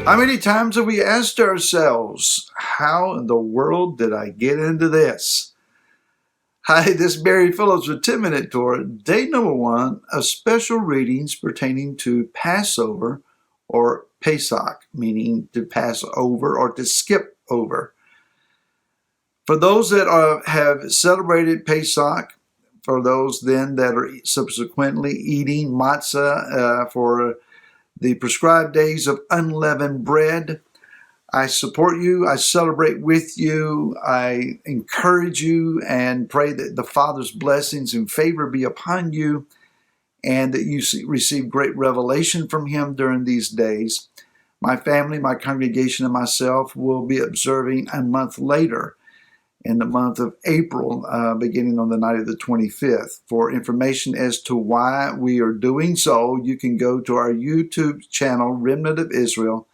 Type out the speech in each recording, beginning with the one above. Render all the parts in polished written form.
How many times have we asked ourselves, how in the world did I get into this? Hi, this is Barry Phillips with 10-Minute Torah, day number 1 of special readings pertaining to Passover or Pesach, meaning to pass over or to skip over. For those that have celebrated Pesach, for those then that are subsequently eating matzah for the prescribed days of unleavened bread, I support you, I celebrate with you, I encourage you and pray that the Father's blessings and favor be upon you and that you receive great revelation from Him during these days. My family, my congregation, and myself will be observing a month later in the month of April, beginning on the night of the 25th. For information as to why we are doing so, you can go to our YouTube channel, Remnant of Israel.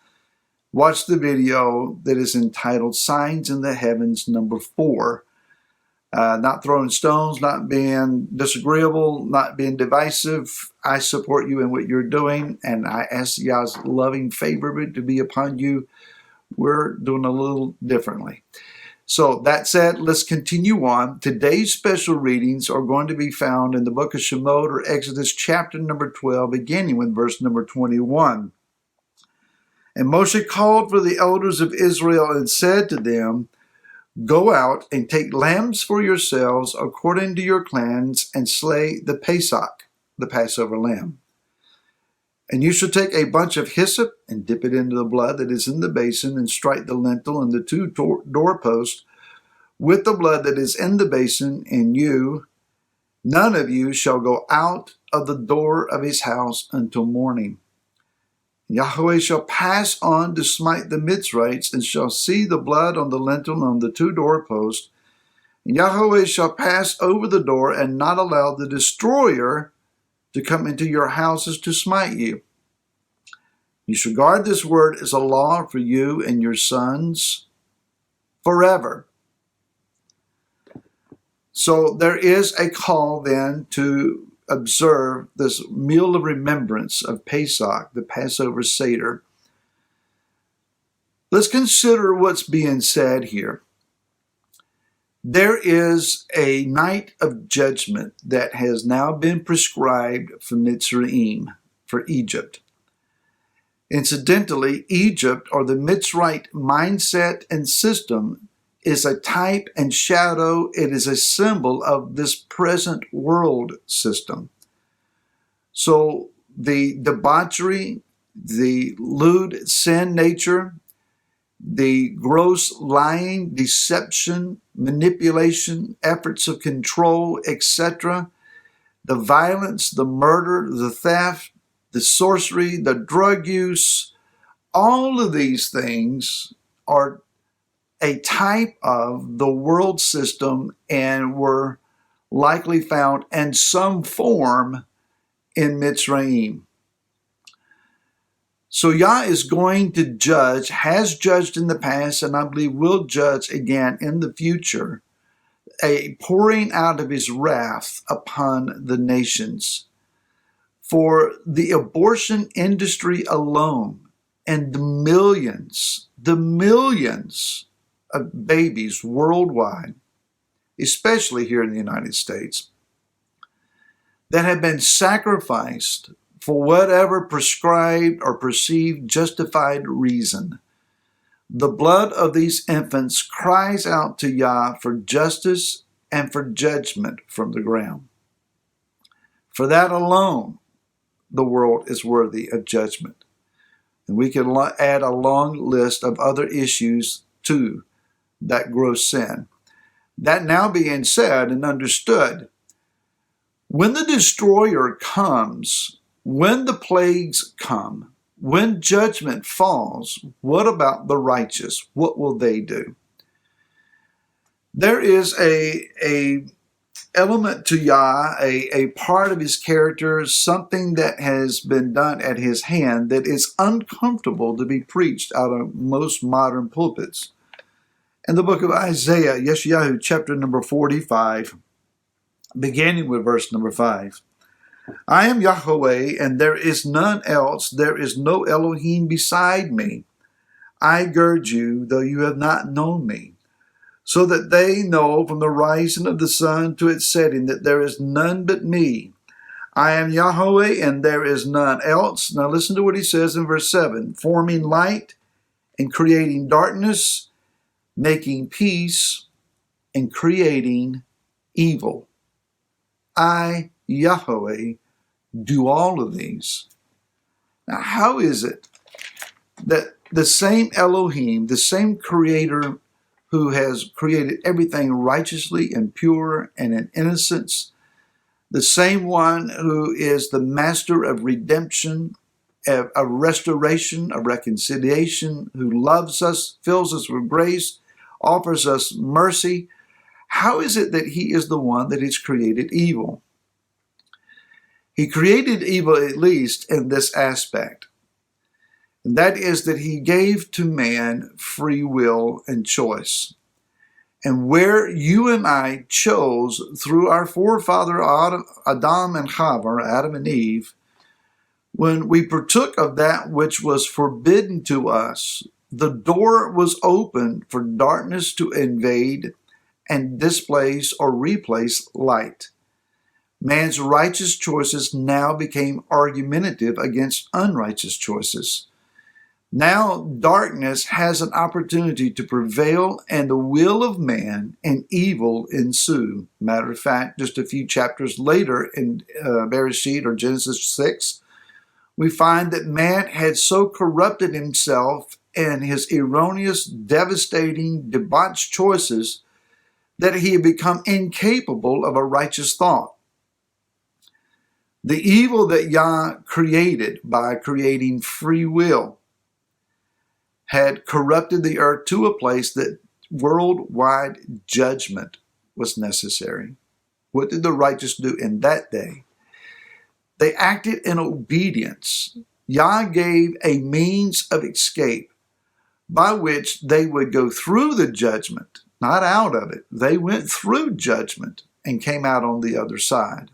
Watch the video that is entitled Signs in the Heavens, number 4. Not throwing stones, not being disagreeable, not being divisive. I support you in what you're doing, and I ask Yah's loving favor to be upon you. We're doing a little differently. So that said, let's continue on. Today's special readings are going to be found in the book of Shemot or Exodus chapter number 12, beginning with verse number 21. And Moshe called for the elders of Israel and said to them, "Go out and take lambs for yourselves according to your clans and slay the Pesach, the Passover lamb. And you shall take a bunch of hyssop and dip it into the blood that is in the basin and strike the lintel and the 2 doorposts with the blood that is in the basin, and none of you shall go out of the door of his house until morning. Yahweh shall pass on to smite the Mitzrites and shall see the blood on the lintel and on the 2 doorposts. And Yahweh shall pass over the door and not allow the destroyer to come into your houses to smite you. You shall guard this word as a law for you and your sons forever." So there is a call then to observe this meal of remembrance of Pesach, the Passover Seder. Let's consider what's being said here. There is a night of judgment that has now been prescribed for Mitzrayim, for Egypt. Incidentally, Egypt, or the Mitzrite mindset and system, is a type and shadow. It is a symbol of this present world system. So the debauchery, the lewd sin nature, the gross lying, deception, manipulation, efforts of control, etc., the violence, the murder, the theft, the sorcery, the drug use, all of these things are a type of the world system and were likely found in some form in Mitzrayim. So Yah is going to judge, has judged in the past, and I believe will judge again in the future, a pouring out of his wrath upon the nations. For the abortion industry alone and the millions of babies worldwide, especially here in the United States, that have been sacrificed for whatever prescribed or perceived justified reason. The blood of these infants cries out to Yah for justice and for judgment from the ground. For that alone, the world is worthy of judgment. And we can add a long list of other issues to that gross sin. That now being said and understood, when the destroyer comes, when the plagues come, when judgment falls, what about the righteous? What will they do? There is a element to Yah, a part of his character, something that has been done at his hand that is uncomfortable to be preached out of most modern pulpits. In the book of Isaiah, Yeshayahu, chapter number 45, beginning with verse number 5. "I am Yahweh, and there is none else. There is no Elohim beside me. I gird you, though you have not known me, so that they know from the rising of the sun to its setting that there is none but me. I am Yahweh, and there is none else. Now listen to what he says in verse 7. Forming light and creating darkness, making peace and creating evil. I, Yahweh, do all of these. Now, how is it that the same Elohim, the same creator who has created everything righteously and pure and in innocence, the same one who is the master of redemption, of restoration, of reconciliation, who loves us, fills us with grace, offers us mercy, how is it that he is the one that has created evil? He created evil at least in this aspect. And that is that he gave to man free will and choice. And where you and I chose through our forefather Adam and Chava, Adam and Eve, when we partook of that which was forbidden to us, the door was open for darkness to invade and displace or replace light. Man's righteous choices now became argumentative against unrighteous choices. Now darkness has an opportunity to prevail, and the will of man and evil ensue. Matter of fact, just a few chapters later in Bereshit or Genesis 6, we find that man had so corrupted himself in his erroneous, devastating, debauched choices that he had become incapable of a righteous thought. The evil that Yah created by creating free will had corrupted the earth to a place that worldwide judgment was necessary. What did the righteous do in that day? They acted in obedience. Yah gave a means of escape by which they would go through the judgment, not out of it. They went through judgment and came out on the other side.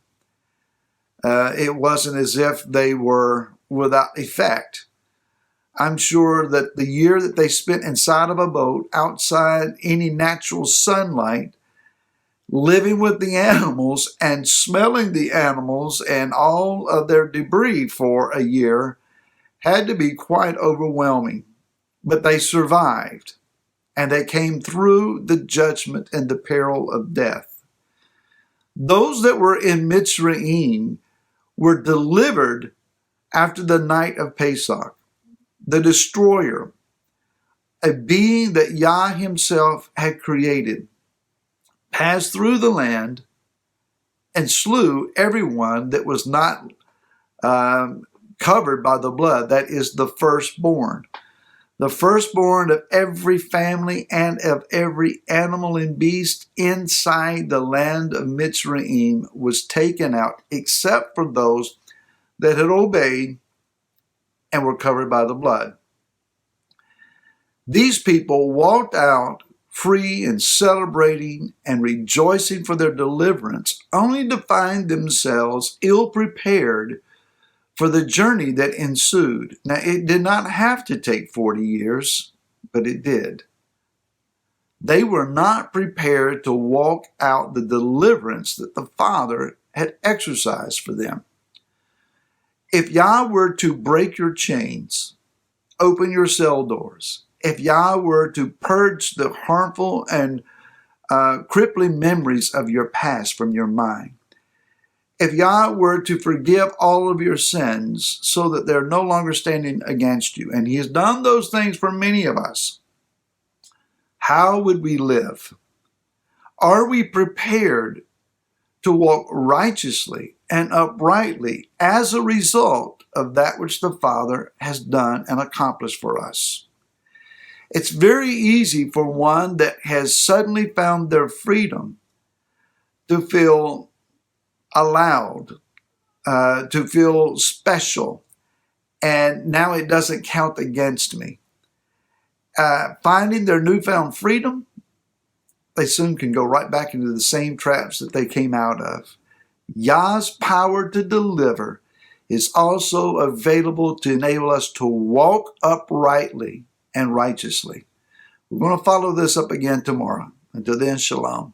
It wasn't as if they were without effect. I'm sure that the year that they spent inside of a boat, outside any natural sunlight, living with the animals and smelling the animals and all of their debris for a year, had to be quite overwhelming. But they survived, and they came through the judgment and the peril of death. Those that were in Mitzrayim were delivered after the night of Pesach. The destroyer, a being that Yah himself had created, passed through the land and slew everyone that was not covered by the blood. That is the firstborn. The firstborn of every family and of every animal and beast inside the land of Mitzrayim was taken out, except for those that had obeyed and were covered by the blood. These people walked out free and celebrating and rejoicing for their deliverance, only to find themselves ill-prepared for the journey that ensued. Now, it did not have to take 40 years, but it did. They were not prepared to walk out the deliverance that the Father had exercised for them. If Yah were to break your chains, open your cell doors, if Yah were to purge the harmful and crippling memories of your past from your mind, if Yah were to forgive all of your sins so that they're no longer standing against you, and He has done those things for many of us, how would we live? Are we prepared to walk righteously and uprightly as a result of that which the Father has done and accomplished for us? It's very easy for one that has suddenly found their freedom to feel allowed, to feel special, and now it doesn't count against me. Finding their newfound freedom, they soon can go right back into the same traps that they came out of. Yah's power to deliver is also available to enable us to walk uprightly and righteously. We're going to follow this up again tomorrow. Until then, shalom.